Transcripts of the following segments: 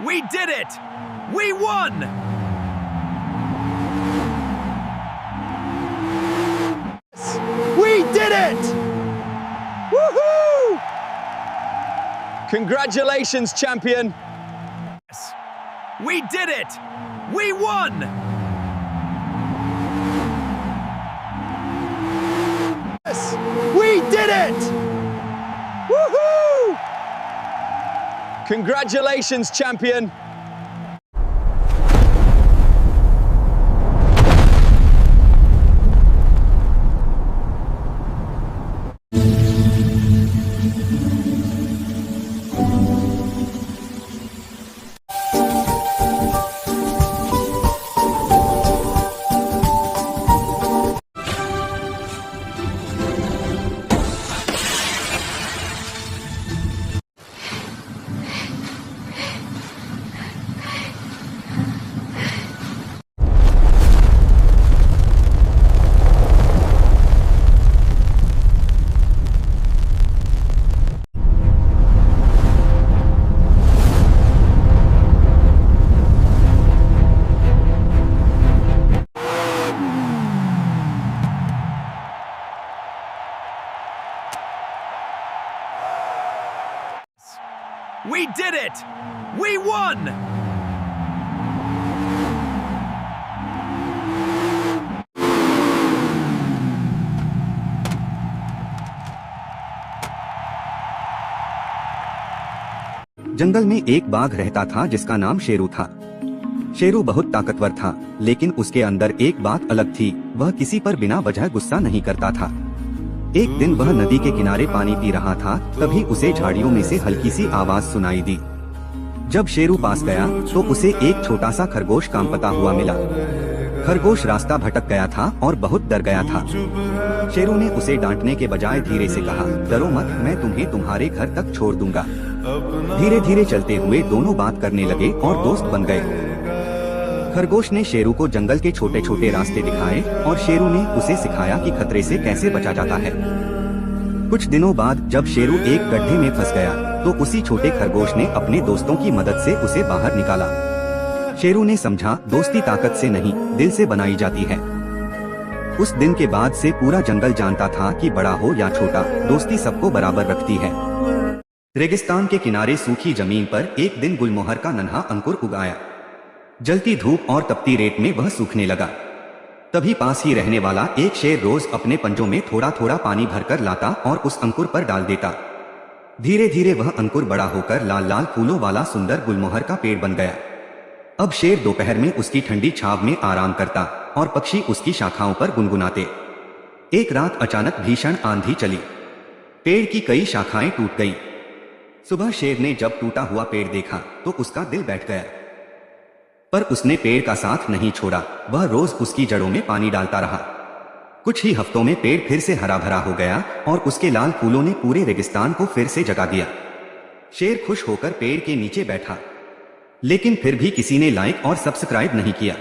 We did it! We won! We did it! Woohoo! Congratulations, champion! We did it! We won! We did it! Woohoo! Congratulations, champion! We did it! We won! जंगल में एक बाघ रहता था जिसका नाम शेरू था। शेरू बहुत ताकतवर था, लेकिन उसके अंदर एक बात अलग थी, वह किसी पर बिना वजह गुस्सा नहीं करता था। एक दिन वह नदी के किनारे पानी पी रहा था, तभी उसे झाड़ियों में से हल्की सी आवाज सुनाई दी। जब शेरू पास गया तो उसे एक छोटा सा खरगोश कांपता हुआ मिला। खरगोश रास्ता भटक गया था और बहुत डर गया था। शेरू ने उसे डांटने के बजाय धीरे से कहा, डरो मत, मैं तुम्हें तुम्हारे घर तक छोड़ दूंगा। धीरे धीरे चलते हुए दोनों बात करने लगे और दोस्त बन गए। खरगोश ने शेरू को जंगल के छोटे छोटे रास्ते दिखाए और शेरू ने उसे सिखाया कि खतरे से कैसे बचा जाता है। कुछ दिनों बाद जब शेरू एक गड्ढे में फंस गया तो उसी छोटे खरगोश ने अपने दोस्तों की मदद से उसे बाहर निकाला। शेरू ने समझा, दोस्ती ताकत से नहीं, दिल से बनाई जाती है। उस दिन के बाद से पूरा जंगल जानता था कि बड़ा हो या छोटा, दोस्ती सबको बराबर रखती है। रेगिस्तान के किनारे सूखी जमीन पर एक दिन गुलमोहर का नन्हा अंकुर उगाया। जलती धूप और तपती रेत में वह सूखने लगा। तभी पास ही रहने वाला एक शेर रोज अपने पंजों में थोड़ा थोड़ा पानी भरकर लाता और उस अंकुर पर डाल देता। धीरे धीरे वह अंकुर बड़ा होकर लाल लाल फूलों वाला सुंदर गुलमोहर का पेड़ बन गया। अब शेर दोपहर में उसकी ठंडी छाव में आराम करता और पक्षी उसकी शाखाओं पर गुनगुनाते। एक रात अचानक भीषण आंधी चली, पेड़ की कई शाखाएं टूट गई। सुबह शेर ने जब टूटा हुआ पेड़ देखा तो उसका दिल बैठ गया, पर उसने पेड़ का साथ नहीं छोड़ा। वह रोज उसकी जड़ों में पानी डालता रहा। कुछ ही हफ्तों में पेड़ फिर से हरा भरा हो गया और उसके लाल फूलों ने पूरे रेगिस्तान को फिर से जगा दिया। शेर खुश होकर पेड़ के नीचे बैठा, लेकिन फिर भी किसी ने लाइक और सब्सक्राइब नहीं किया।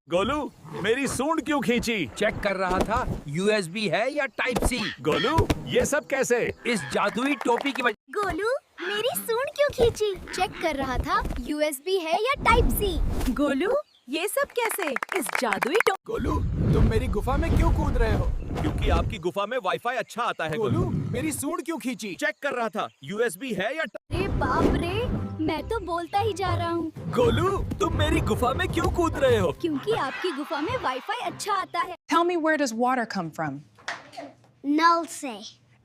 गोलू, मेरी सूंड क्यों खींची? चेक कर रहा था USB है या टाइप C। गोलू, ये सब कैसे? इस जादुई टोपी की वजह। गोलू, मेरी सूंड क्यों खींची? चेक कर रहा था USB है या टाइप C। गोलू, ये सब कैसे? इस जादुई गोलू, तुम मेरी गुफा में क्यों कूद रहे हो? क्योंकि आपकी गुफा में वाईफाई अच्छा आता है। गोलू, मेरी सूंड क्यों खींची? चेक कर रहा था USB है या अरे बाप रे, मैं तो बोलता ही जा रहा हूँ। गोलू, तुम मेरी गुफा में क्यों कूद रहे हो? क्योंकि आपकी गुफा में वाईफाई अच्छा आता है। Tell me, where does water come from? नल से।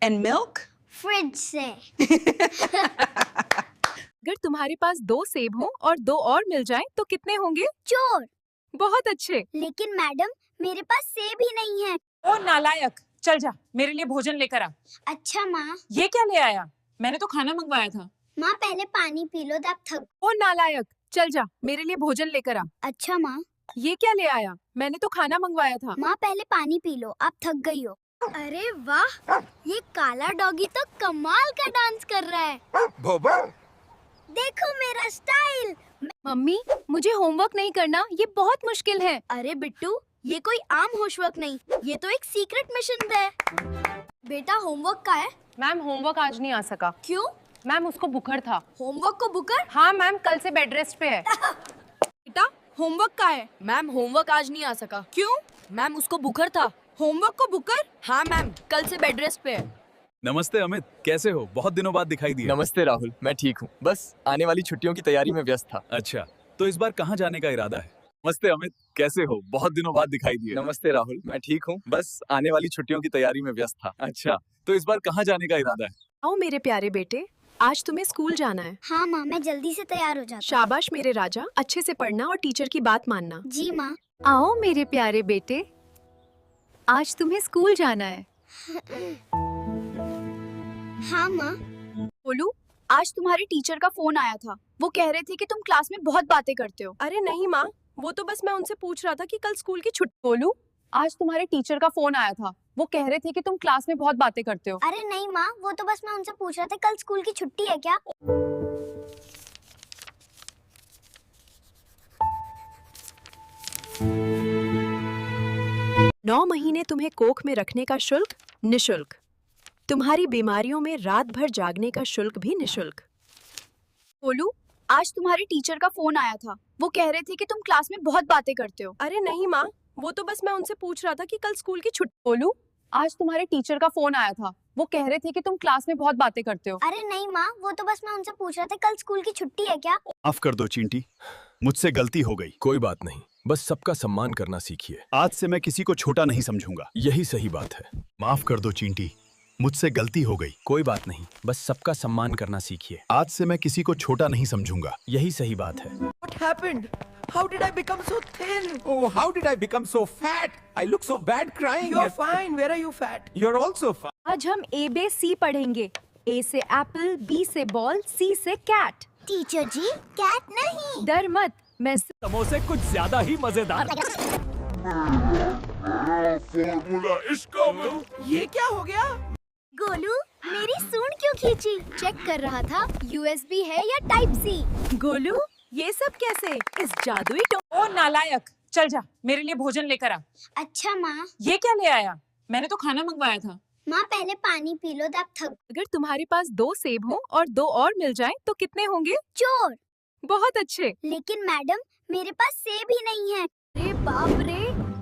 And milk? फ्रिज से। अगर तुम्हारे पास 2 सेब हो और 2 और मिल जाएं तो कितने होंगे? चोर। बहुत अच्छे। लेकिन मैडम, मेरे पास सेब ही नहीं है। ओ नालायक, चल जा, मेरे लिए भोजन लेकर आ। अच्छा माँ। ये क्या ले आया? मैंने तो खाना मंगवाया था। माँ, पहले पानी पी लो, तब थक। ओ नालायक, चल जा, मेरे लिए भोजन लेकर आ। अच्छा माँ। ये क्या ले आया? मैंने तो खाना मंगवाया था। माँ, पहले पानी पी लो, आप थक गई हो। अरे वाह, ये काला डॉगी तो कमाल का डांस कर रहा है। देखो मेरा स्टाइल। मम्मी, मुझे होमवर्क नहीं करना, ये बहुत मुश्किल है। अरे बिट्टू, ये कोई आम होमवर्क नहीं, ये तो एक सीक्रेट मिशन है। बेटा, होमवर्क का है। मैम, होमवर्क आज नहीं आ सका। क्यों? मैम उसको बुखार था। होमवर्क को बुकर? हाँ मैम, कल से बेड रेस्ट पे है। बेटा होमवर्क का है। मैम होमवर्क आज नहीं आ सका। क्यों? मैम उसको बुखार था। होमवर्क को बुकर? हाँ मैम, कल से बेड रेस्ट पे है। नमस्ते अमित, कैसे हो? बहुत दिनों बाद दिखाई दिए। नमस्ते राहुल, मैं ठीक हूँ। बस आने वाली छुट्टियों की तैयारी में व्यस्त था। अच्छा, तो इस बार कहाँ जाने का इरादा है? नमस्ते अमित, कैसे हो? बहुत दिनों बाद दिखाई दिए। नमस्ते राहुल, मैं ठीक हूँ। बस आने वाली छुट्टियों की तैयारी में व्यस्त था। अच्छा, तो इस बार कहाँ जाने का इरादा है? आओ मेरे प्यारे बेटे, आज तुम्हें स्कूल जाना है। हाँ माँ, मैं जल्दी से तैयार हो जाता शाबाश मेरे राजा, अच्छे से पढ़ना और टीचर की बात मानना। हूँ। जी माँ। आओ मेरे प्यारे बेटे, आज तुम्हें स्कूल जाना है। हाँ माँ। बोलू, आज तुम्हारे टीचर का फोन आया था। वो कह रहे थे कि तुम क्लास में बहुत बातें करते हो। अरे नहीं माँ, वो तो बस मैं उनसे पूछ रहा था कि कल स्कूल की छुट्टी। बोलू, आज तुम्हारे टीचर का फोन आया था। वो कह रहे थे कि तुम क्लास में बहुत बातें करते हो। अरे नहीं माँ, वो तो बस मैं उनसे पूछ रहा था कल स्कूल की छुट्टी है क्या? 9 महीने तुम्हें कोख में रखने का शुल्क निशुल्क। तुम्हारी बीमारियों में रात भर जागने का शुल्क भी निशुल्क। बोलू, आज तुम्हारे टीचर का फोन आया था। वो कह रहे थे कि तुम क्लास में बहुत बातें करते हो। अरे नहीं माँ, वो तो बस मैं उनसे पूछ रहा था कि कल स्कूल की छुट्टी। बोलू, आज तुम्हारे टीचर का फोन आया था। वो कह रहे थे कि तुम क्लास में बहुत बातें करते हो। अरे नहीं माँ, वो तो बस मैं उनसे पूछ रहा था कल स्कूल की छुट्टी है क्या? माफ कर दो चिंटी, मुझसे गलती हो गई। कोई बात नहीं, बस सबका सम्मान करना सीखिए। आज से मैं किसी को छोटा नहीं समझूंगा। यही सही बात है। माफ कर दो चिंटी, मुझसे गलती हो गई। कोई बात नहीं, बस सबका सम्मान करना सीखिए। आज से मैं किसी को छोटा नहीं समझूंगा। यही सही बात है। What happened? How did I become so thin? Oh, how did I become so fat? I look so bad crying. You're fine. Where are you fat? You're also fat. आज हम A B C पढ़ेंगे। A से Apple, B से ball, C से cat. Teacher जी, cat नहीं। डर मत, मैं समोसे कुछ ज्यादा ही मजेदार। ये क्या हो गया? गोलू, मेरी सूंड क्यों खींची? चेक कर रहा था USB है या टाइप C। गोलू, ये सब कैसे? इस जादुई ओ नालायक, चल जा, मेरे लिए भोजन लेकर आ। अच्छा माँ। ये क्या ले आया? मैंने तो खाना मंगवाया था। माँ पहले पानी पी लो, तब थक। अगर तुम्हारे पास 2 सेब हो और 2 और मिल जाएं तो कितने होंगे? चोर। बहुत अच्छे। लेकिन मैडम, मेरे पास सेब ही नहीं है। अरे बाप रे,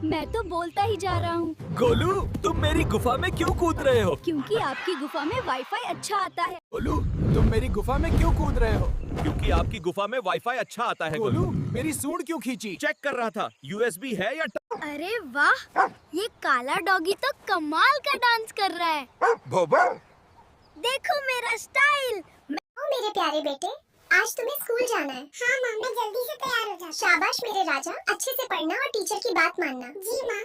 मैं तो बोलता ही जा रहा हूँ। गोलू, तुम मेरी गुफा में क्यों कूद रहे हो? क्योंकि आपकी गुफा में वाईफाई अच्छा आता है। गोलू, तुम मेरी गुफा में क्यों कूद रहे हो? क्योंकि आपकी गुफा में वाईफाई अच्छा आता है। गोलू, मेरी सूंड क्यों खींची? चेक कर रहा था USB है या अरे वाह, ये काला डॉगी तो कमाल का डांस कर रहा है। देखो मेरा स्टाइल। मेरे प्यारे बेटे, आज तुम्हें स्कूल जाना है। हाँ माँ, मैं जल्दी से तैयार हो जाता। शाबाश मेरे राजा, अच्छे से पढ़ना और टीचर की बात मानना। जी माँ।